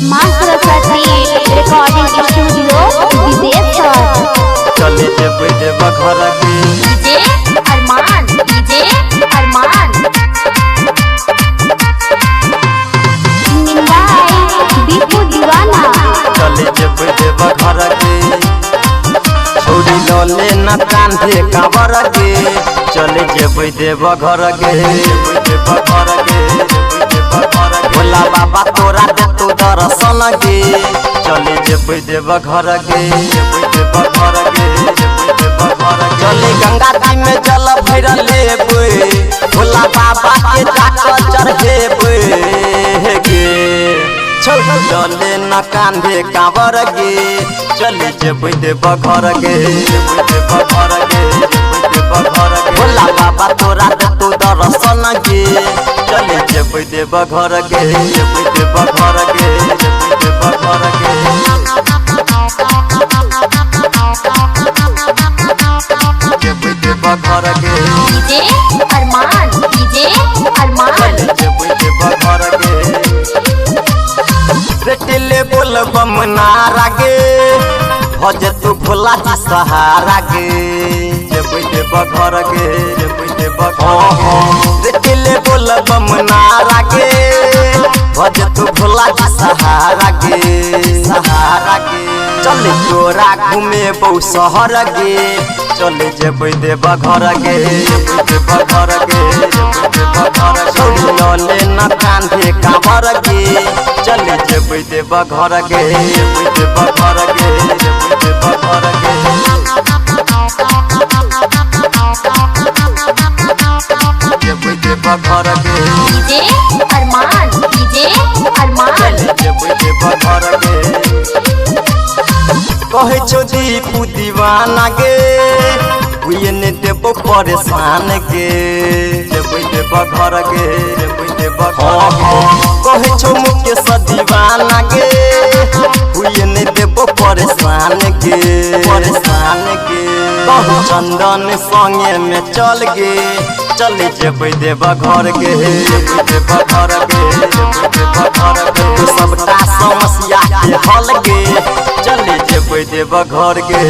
माँ Saraswati recording studio विदेशर। चले जेबै देव घर के डीजे अरमान, डीजे अरमान। निंदाई दीपू दीवाना। चले जेबै देव घर के छोड़ी लले न कांधे काबर के चले जेबै देव घर के भोला बाबा तोरा दे तू दर्शन के चले जेबै देव घर के चले गंगा जी में जल भर लेबै भोला बाबा के जाकर चढ़ेबै गे चले न कांधे काबर गे चले जेबै देव घर गे भोला बाबा तोरा दे तू दर्शन गे चले जेबै देव घर गे जेबै देव घर गे डीजे अरमान, डीजे अरमान। जेबै देव घर गे बेटिले बोल बम नारा गे भज तू भोला जी सहारा गे जेबै देव घर गे बेटिले बोल बम नारा गे भज तू भोला जी सहारा गे चले तोरा घूमे बहु शहर गे चले जेबै देव घर गे छोड़ी लले न कांधे काबर गे चले जेबै देव घर गे जेबै देव घर गे डीजे अरमान, डीजे अरमान। जेबै देव घर गे कहे छो दीपू दीवाना गे ने देबो परेशान गे जेबै देव घर गे कहे छो मुकेश दीवाना गे ने देबो परेशान गे कहू चंदन संगे में चल गे चले जेबै देव घर गे तू सबटा समस्या के हल गे चले जेबै देव घर गे